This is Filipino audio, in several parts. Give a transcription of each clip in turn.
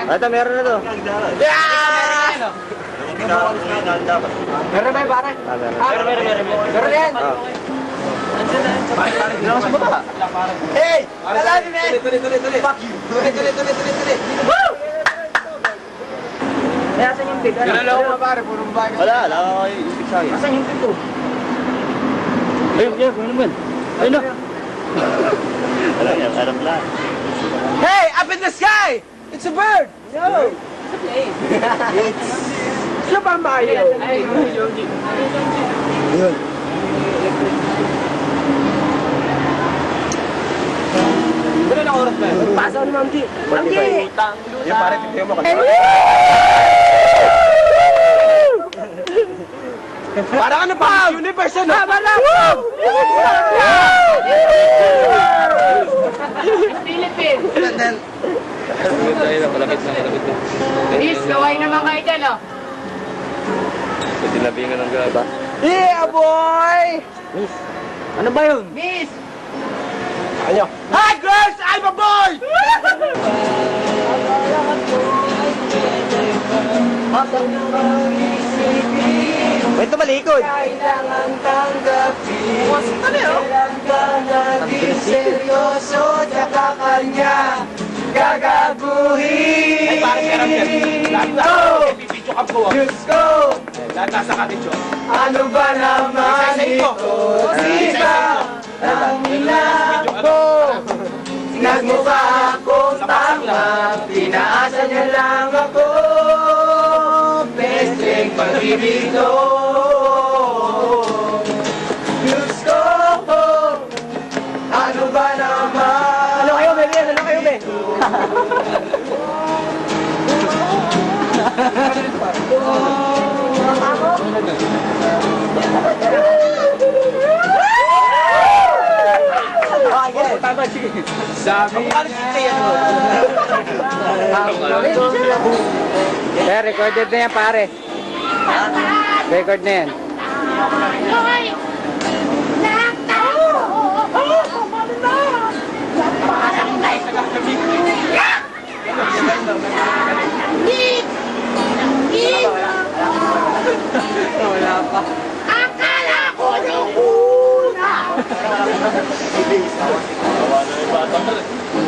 Ito, meron na to. Yeah! Meron ba yung pare? Meron yan. Ginawa sa baba. Hey! Alamin eh! Tuloy. Fuck you! Tuloy. Woo! Eh, asan yung pig? Ginalaw ko pare, purong bagay. Wala ako yung ibig sa akin. Asan yung pig ko? Ayun, kung naman. Ayun na. Wala yan, alam lang. Hey! Up in the sky! It's a bird! No! It's a plane. It's Super Mario! Ayun. Gano'n na oras ba yun? Pasa ni Ma'am G. Ma'am G! Yung pare, tignan mo kasi. Parang ano pa? Universe ano? Tama na! Philippines. Malapit na. Miss, kaway naman kayo dyan, oh. So, tinabingan ng gaba. Yeah, boy! Ano ba yun? Miss! Ano? Hi, girls! I'm a boy! Wait, tumalikod. Kailangan tanggapin. Ano yun? Naging seryoso, tsaka kanya gagaguhin. Ay, parang meron yan. Go! Pipidyo ka po. Diyos ko! Lahat nasa katidyo. Ano ba naman ito? Sisa ang ilang ko. Nagmukha akong tama, pinaasa niya lang ako. Peseng pag-ibig ko. Diyos ko, ano ba naman? Ano kayo, baby? Ano kayo, baby? Sabi niya. Eh, recorded na yan, pare. Record na yan. Hoy! Nakataw! Parang may... Git! Git! Wala pa. Akala ko nung una!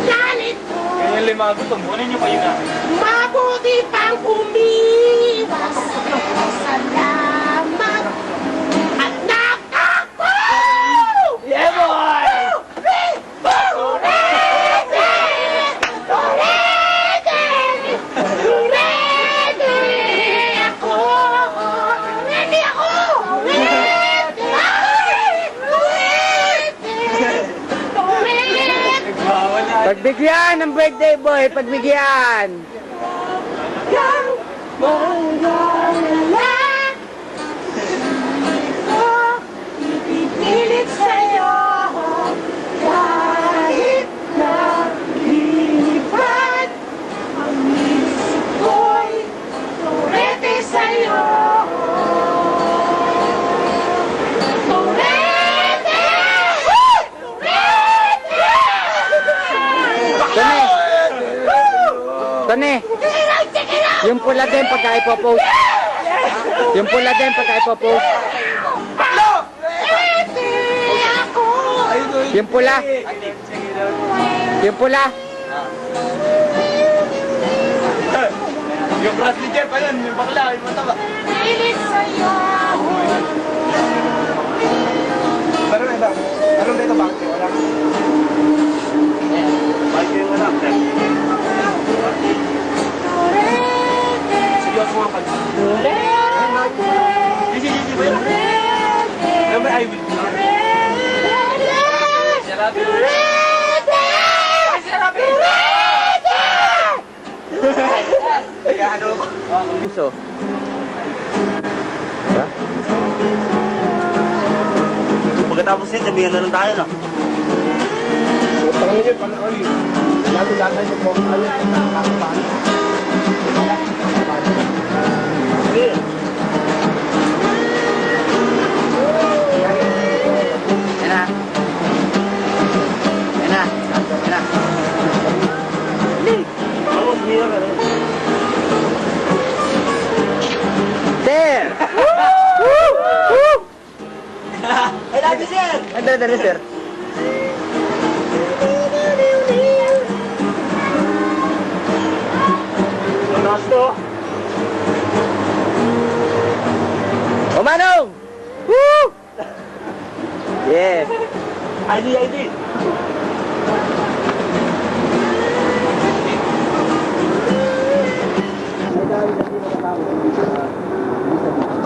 Galit ko! Kaya limago, tumbunin niyo pa yun namin. Mabuti pang umiwas! Salamat! At nakako! Yeah, boy! Pagbigyan ng birthday boy, pagbigyan. Ipipilit sa'yo kahit na lipad ang isip ko'y turete sa'yo. Turete! Tony, yung pula din pagka ipopost. Yung pula din pagka ipopost. Yung pula. Yung pula. Yung Bradley Jeff, ayun, yung bakla, yung mataba. Pilit sa'yo. Pero ito, anong dito ba? Wala. Bakit yung anak? Sige ako mga pag... Sige ba yun? Ano ba I will? Kaya ano ko? So. Ha? Pagkatapos yun, sabihan na lang tayo, no? Parang yun, panahon yun. Lahat tayo mo kung ano, nakakapaan. Sige. Yan na. Yan na. Yan na. Ako, sige na. sir! Dali, sir. Taas to. O Manong! Woo! Yes. ID.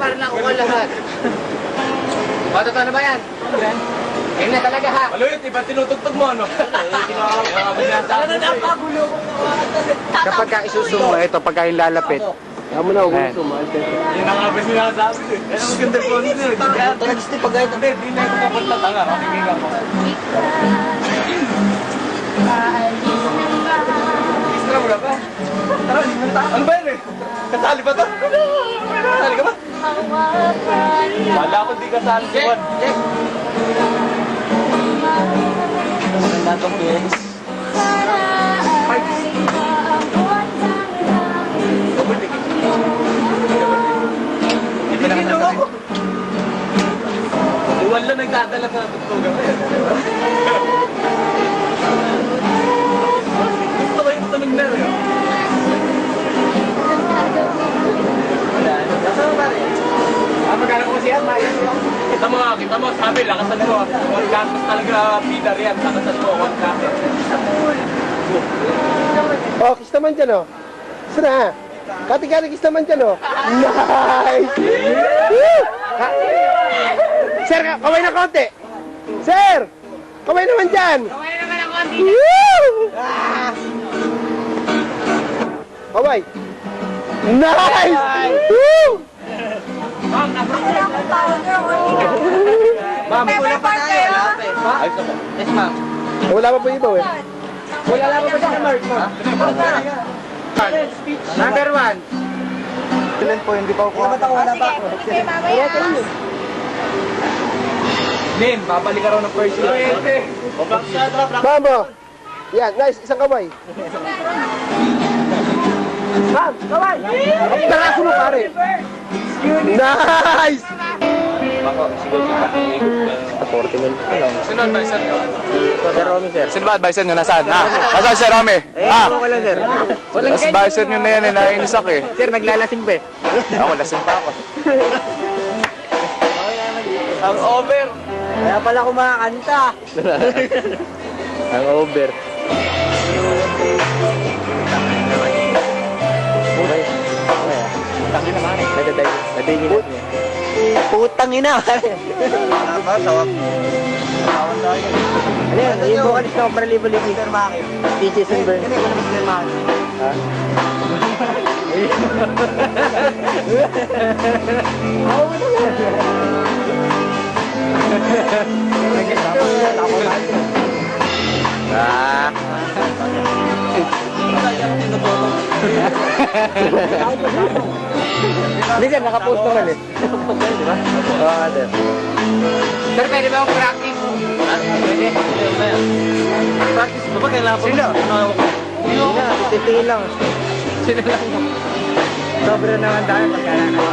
Para na kuha lahat. Totoo na ba yan? Yan na talaga ha. Maluit, iba tinutugtog mo, ano? Kapag ka isusumo, ito pagka yung lalapit. Tama na, huwag Ayan. mo Yan ang abis sinasabi eh. Yan ang ganda po nito eh. Tara, gusto pag ganito. Hindi na ito kapunta. Tanga, makikita ko. Extra mo na ba? Tara, ano ba yan eh? Kasali ba to? Kasali ka ba? Wala ko di kasali si Juan. Maganda itong PS. Hindi ako. Iwan lang nagdadala sa tugtugan ko yan. Gusto ko yung tunog na rin. Magkano ko siya? Kita mo, sabi, lakasan mo. One campus talaga, Peter yan. Lakasan mo, one campus. Oh, kiss naman dyan, oh. Sana, kati-kati kiss naman dyan, oh. Nice! Woo! Sir, kaway na konti. Sir, kaway naman dyan. Kaway naman ang konti. Woo! Kaway. Nice! Woo! Ma'am, wala pa tayo. Ayos na po. Yes, ma'am. Wala pa po ibaw, eh. Wala lang pa siya, Mark. Number 1. Ilan po, hindi pa ako. Wala pa. Sige, mamaya. Nin, babalik ka raw ng first year. Mamo. Yan, nice. Isang kaway. Ma'am, kaway. Taraso mo, pare. Nice! Sino advisor nyo? Sir Romy, sir. Sino ba advisor nyo? Nasaan? Nasaan si Romy? Ako lang, sir. Advisor nyo na yan eh, naiinis ako eh. Sir, naglalasing pa eh. Ako, lasing pa ako. Ang over! Kaya pala kumakanta. Ang over. Okay. Tangin naman eh. Natigil niya. Putang ina. Ano yan? Yung vocalist na para libo-libo. Teaches and Burn. Ha? Ah. Hindi sir, nakapost naman eh. Oo, sir. Sir, pwede ba akong practice? Pwede. Practice ba ba? Kailangan po. Sino? Hindi na, titingin lang. Sino lang? Sobra naman tayo pagkailangan.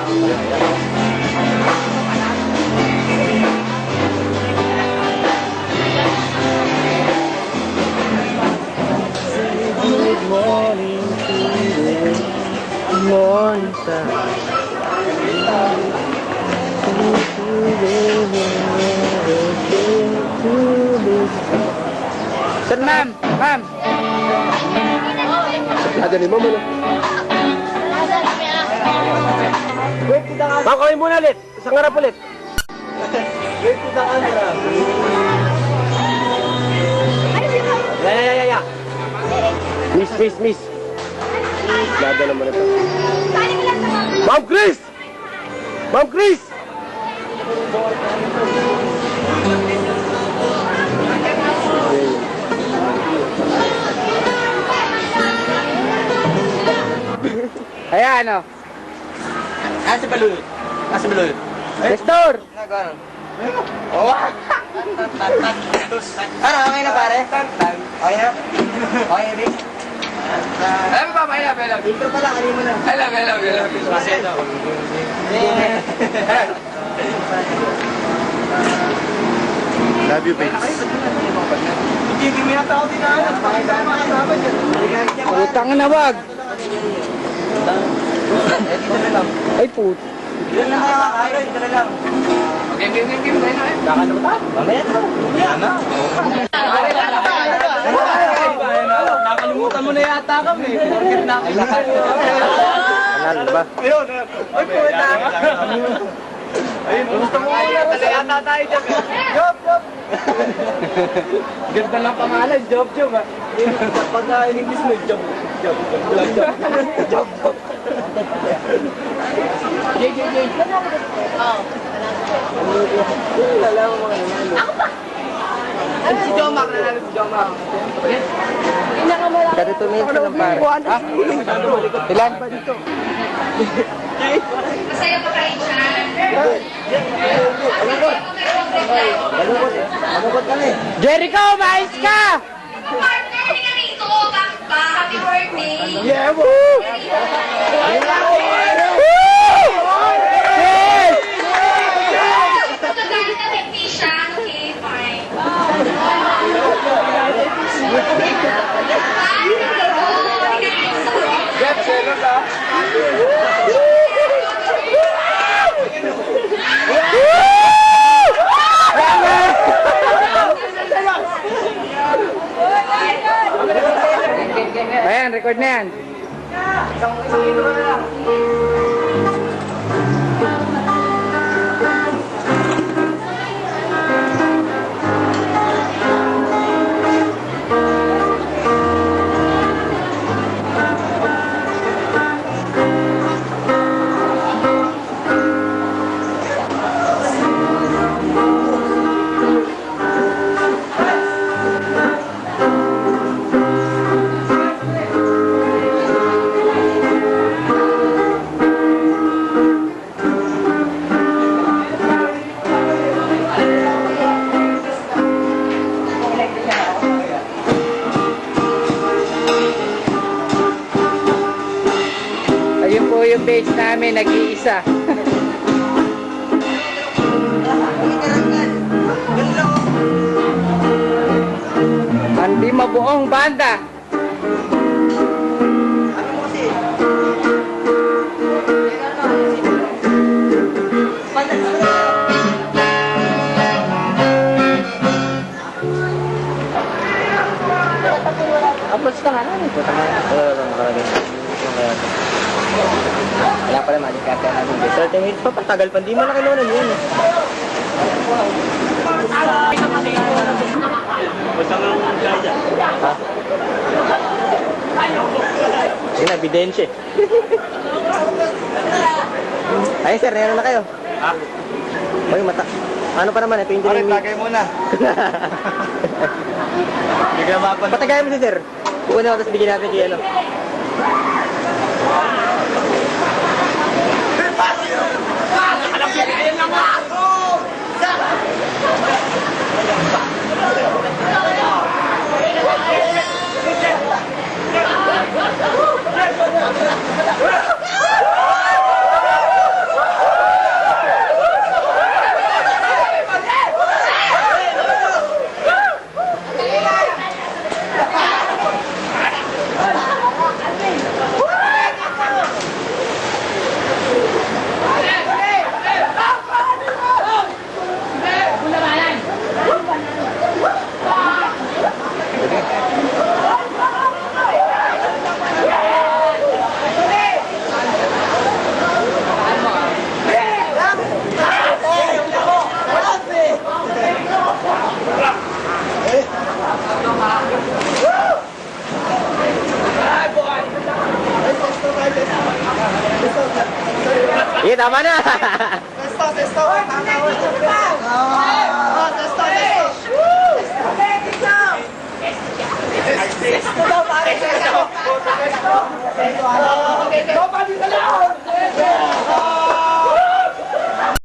Good morning to you. Good morning, sir. Sir, ma'am! Ma'am! Nadali mo muna. Ma'am, kaway muna ulit. Isang harap ulit. Wait to the camera. Ya. Miss. Nadala mo na ito. Ma'am Chris! Ma'am Chris! Ayan, ano? Nasa balon. Nestor! Ano, okay na pare? Okay na? Okay, Rick? Alam mo ba, I love. Intro pala, kanin mo na. I love. Kasi ito. Love you, Pets. Hindi, may nataw din na alam. Pakita ang mga kasama dyan. Utang na wag. Dito na lang. Ay put. Yan na mga kakain, dito na lang. Game. Kakano ba? Mamaya na. Mamaya na. Nakalimutan mo na yata kami. Forget na ako lahat. Ano ba? Ayun. Ay, puweta. Ayun, gusto mo kaya talaga tayo dyan. Job. Ganda lang pangalan, Job. Pag in English mo, Job. Si Jomar, nanalo si Jomar. Kada 2 minutes na lang pare. Ha? Ilan? Masaya pa kayo dyan. Malungkot kami. Jericho, mais ka! Partner, hindi ka rito. Bakit ba? Happy birthday. Yeah, woo! Yes! Magagalit na hindi siya. Okay, fine. Ayan, record na yan. Ayun po yung base namin, nag-iisa. Hindi mabuong banda. Approach ka nga namin. Wala pala magic carter namin. 30 minutes pa, patagal pa. Di mo na kinunan yun. Ha? Yun, ebidensya. Ayun sir, nayan na kayo. Ha? Uy, mata. Ano pa naman, ito yung Pare, dinamit. tagay muna. Hindi ka mapan. Patagay mo si sir. Una ko, tapos bigyan natin kay ano. Iya, tama na. Testo. Testo.